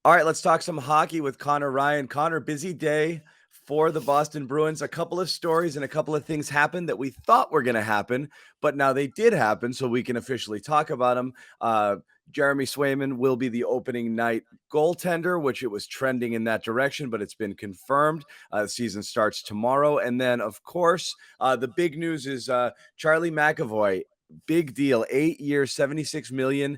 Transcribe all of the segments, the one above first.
All right, let's talk some hockey with Conor Ryan. Conor, busy day for the Boston Bruins. A couple of stories and a couple of things happened that we thought were going to happen, but now they did happen, so we can officially talk about them. Jeremy Swayman will be the opening night goaltender, which it was trending in that direction, but it's been confirmed. The season starts tomorrow. And then, of course, the big news is Charlie McAvoy. Big deal, 8 years, 76 million.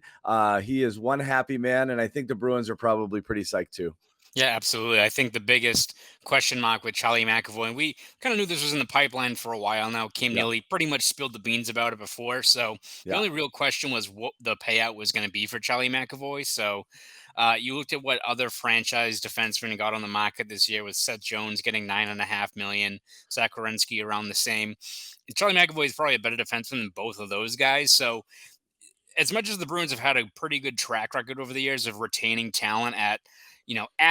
He is one happy man, and I think the Bruins are probably pretty psyched too. Yeah, absolutely. I think the biggest question mark with Charlie McAvoy, and we kind of knew this was in the pipeline for a while now. Kim Yeah, Neely pretty much spilled the beans about it before. So the yeah. only real question was what the payout was going to be for Charlie McAvoy. So you looked at what other franchise defensemen got on the market this year with Seth Jones getting 9.5 million, Zach Werenski around the same. And Charlie McAvoy is probably a better defenseman than both of those guys. So as much as the Bruins have had a pretty good track record over the years of retaining talent at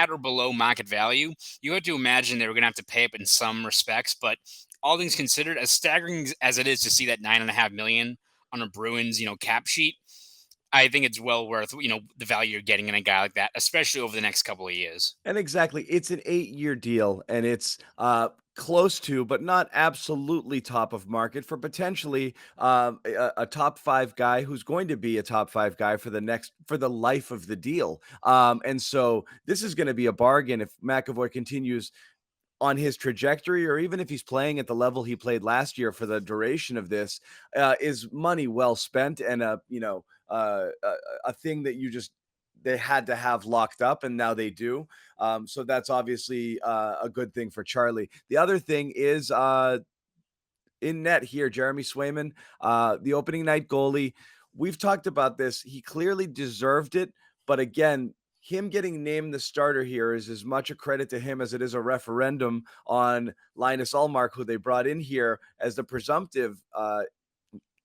or below market value, you have to imagine they were going to have to pay up in some respects. But all things considered, as staggering as it is to see that 9.5 million on a Bruins, cap sheet, I think it's well worth, the value you're getting in a guy like that, especially over the next couple of years. And exactly, it's an 8-year deal, and it's close to, but not absolutely top of market for potentially a top five guy who's going to be a top five guy for the life of the deal. And so this is going to be a bargain if McAvoy continues on his trajectory, or even if he's playing at the level he played last year for the duration of this, is money well spent, and a thing that they had to have locked up, and now they do. So that's obviously a good thing for Charlie. The other thing is in net here, Jeremy Swayman, the opening night goalie. We've talked about this. He clearly deserved it, but again, him getting named the starter here is as much a credit to him as it is a referendum on Linus Ullmark, who they brought in here as the presumptive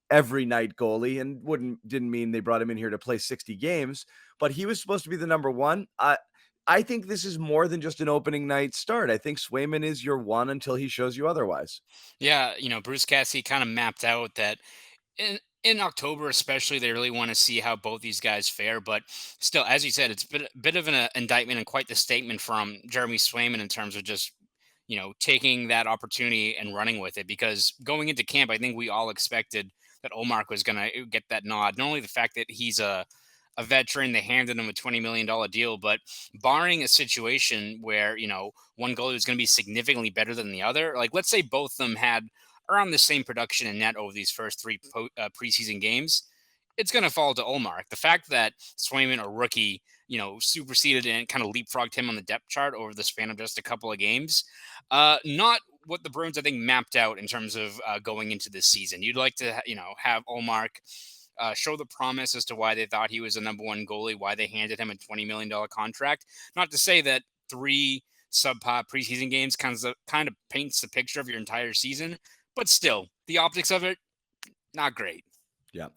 every night goalie, and didn't mean they brought him in here to play 60 games, but he was supposed to be the number one. I think this is more than just an opening night start. I think Swayman is your one until he shows you otherwise. Yeah, Bruce Cassidy kind of mapped out that in October, especially, they really want to see how both these guys fare. But still, as you said, it's bit of an indictment and quite the statement from Jeremy Swayman in terms of just taking that opportunity and running with it. Because going into camp, I think we all expected that Omar was going to get that nod. Not only the fact that he's a veteran, they handed him a $20 million deal, but barring a situation where one goalie was going to be significantly better than the other, like let's say both of them had around the same production in net over these first three preseason games, it's going to fall to Olmark. The fact that Swayman, a rookie, superseded and kind of leapfrogged him on the depth chart over the span of just a couple of games, not what the Bruins, I think, mapped out in terms of going into this season. You'd like to, have Olmark show the promise as to why they thought he was a number one goalie, why they handed him a $20 million contract. Not to say that three subpar preseason games kind of paints the picture of your entire season, but still, the optics of it, not great. Yeah.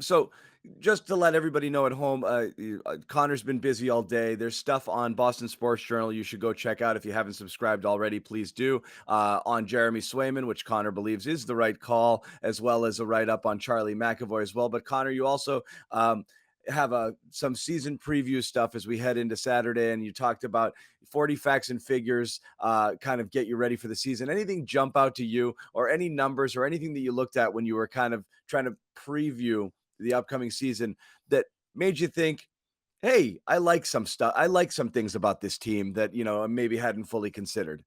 So just to let everybody know at home, Connor's been busy all day. There's stuff on Boston Sports Journal you should go check out. If you haven't subscribed already, please do. On Jeremy Swayman, which Connor believes is the right call, as well as a write up on Charlie McAvoy as well. But Connor, you also have some season preview stuff as we head into Saturday, and you talked about 40 facts and figures, kind of get you ready for the season. Anything jump out to you, or any numbers or anything that you looked at when you were kind of trying to preview the upcoming season that made you think, hey, I like some stuff. I like some things about this team that, I maybe hadn't fully considered.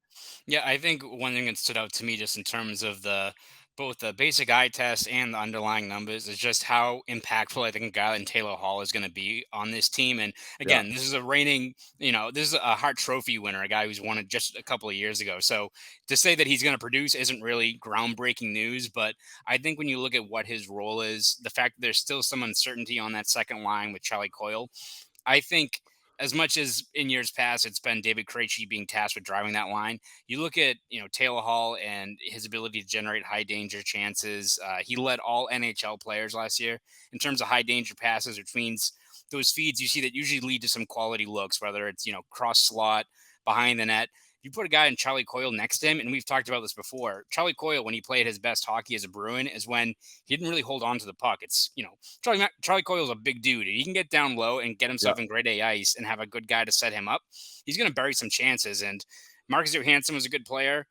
Yeah, I think one thing that stood out to me just in terms of both the basic eye test and the underlying numbers is just how impactful I think a guy like Taylor Hall is going to be on this team. And Yeah. again, this is a reigning, this is a Hart Trophy winner, a guy who's won it just a couple of years ago. So to say that he's going to produce isn't really groundbreaking news, but I think when you look at what his role is, the fact that there's still some uncertainty on that second line with Charlie Coyle, I think as much as in years past it's been David Krejci being tasked with driving that line, you look at Taylor Hall and his ability to generate high danger chances. He led all NHL players last year in terms of high danger passes, which means those feeds you see that usually lead to some quality looks, whether it's cross slot, behind the net. You put a guy in Charlie Coyle next to him, and we've talked about this before. Charlie Coyle, when he played his best hockey as a Bruin, is when he didn't really hold on to the puck. It's, Charlie Coyle's a big dude. He can get down low and get Yeah. himself in grade A ice and have a good guy to set him up. He's going to bury some chances. And Marcus Johansson was a good player.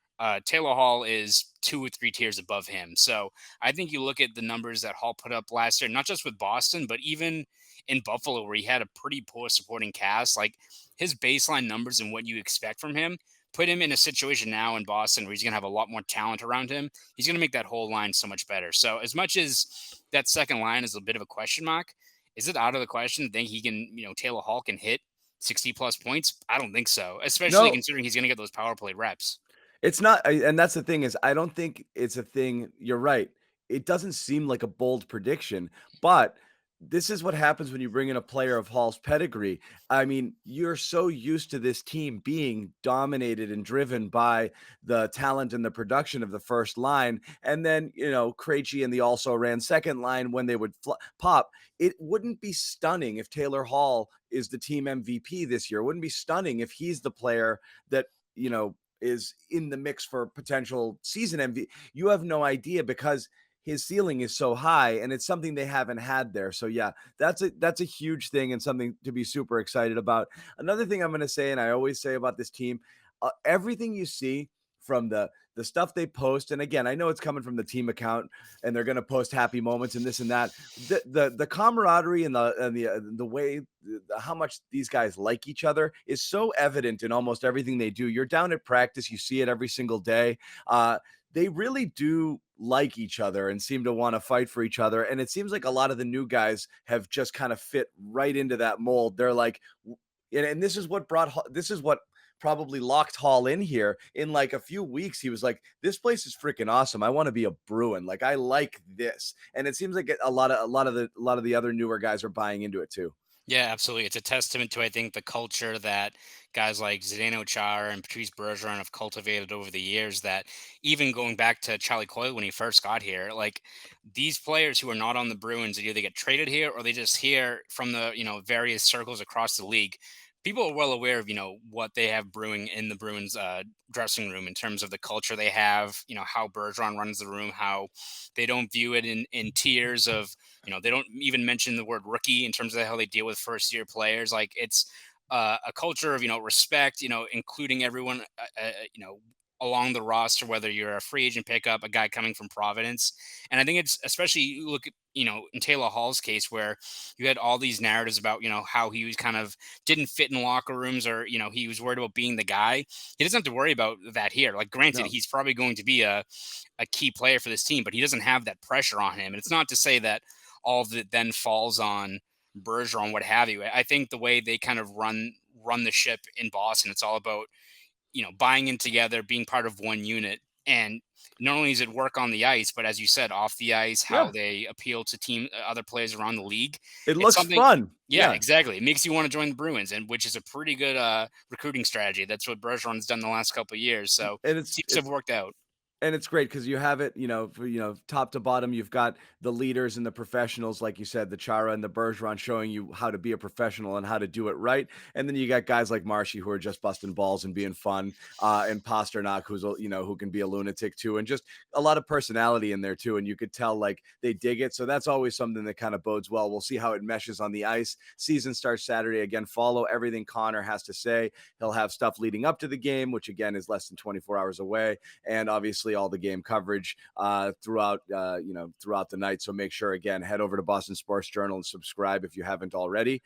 Taylor Hall is 2 or 3 tiers above him. So I think you look at the numbers that Hall put up last year, not just with Boston, but even in Buffalo, where he had a pretty poor supporting cast. Like his baseline numbers and what you expect from him put him in a situation now in Boston where he's going to have a lot more talent around him. He's going to make that whole line so much better. So as much as that second line is a bit of a question mark, is it out of the question to think he can, Taylor Hall can hit 60 plus points? I don't think so, especially No, considering he's going to get those power play reps. it's not, and that's the thing is, I don't think it's a thing. You're right. It doesn't seem like a bold prediction, but this is what happens when you bring in a player of Hall's pedigree. I mean, you're so used to this team being dominated and driven by the talent and the production of the first line, and then Krejci and the also ran second line when they would pop. It wouldn't be stunning if Taylor Hall is the team MVP this year. It wouldn't be stunning if he's the player that is in the mix for potential season MVP. You have no idea because his ceiling is so high and it's something they haven't had there. So yeah, that's a huge thing and something to be super excited about. Another thing I'm going to say, and I always say about this team, everything you see from the stuff they post, and again, I know it's coming from the team account and they're going to post happy moments and this and that. The camaraderie and the way how much these guys like each other is so evident in almost everything they do. You're down at practice, you see it every single day. They really do like each other and seem to want to fight for each other. And it seems like a lot of the new guys have just kind of fit right into that mold. They're like, and this is what probably locked Hall in here. In like a few weeks, he was like, "This place is freaking awesome. I want to be a Bruin. Like I like this." And it seems like a lot of the other newer guys are buying into it too. Yeah, absolutely. It's a testament to, I think, the culture that guys like Zdeno Chara and Patrice Bergeron have cultivated over the years. That even going back to Charlie Coyle when he first got here, like these players who are not on the Bruins, they either get traded here or they just hear from the various circles across the league. People are well aware of what they have brewing in the Bruins dressing room in terms of the culture they have. How Bergeron runs the room, how they don't view it in tiers of they don't even mention the word rookie in terms of how they deal with first year players. Like it's a culture of respect, including everyone, along the roster, whether you're a free agent pickup, a guy coming from Providence. And I think it's especially you look at in Taylor Hall's case where you had all these narratives about how he was kind of didn't fit in locker rooms or he was worried about being the guy. He doesn't have to worry about that here. Like granted, No. he's probably going to be a key player for this team, but he doesn't have that pressure on him. And it's not to say that all of it then falls on Bergeron, what have you. I think the way they kind of run the ship in Boston, it's all about buying in together, being part of one unit, and not only does it work on the ice, but as you said, off the ice, how Yeah, they appeal to other players around the league. it It's looks something. fun. Yeah, Yeah, exactly. It makes you want to join the Bruins, and which is a pretty good recruiting strategy. That's what Bergeron's done the last couple of years. So and seems to have worked out. it's great because you have it, top to bottom. You've got the leaders and the professionals, like you said, the Chara and the Bergeron, showing you how to be a professional and how to do it right. And then you got guys like Marshy who are just busting balls and being fun, and Pasternak, who can be a lunatic too, and just a lot of personality in there too. And you could tell like they dig it. So that's always something that kind of bodes well. We'll see how it meshes on the ice. Season starts Saturday. Again, follow everything Connor has to say. He'll have stuff leading up to the game, which again is less than 24 hours away, and obviously all the game coverage throughout the night. So make sure again head over to Boston Sports Journal and subscribe if you haven't already.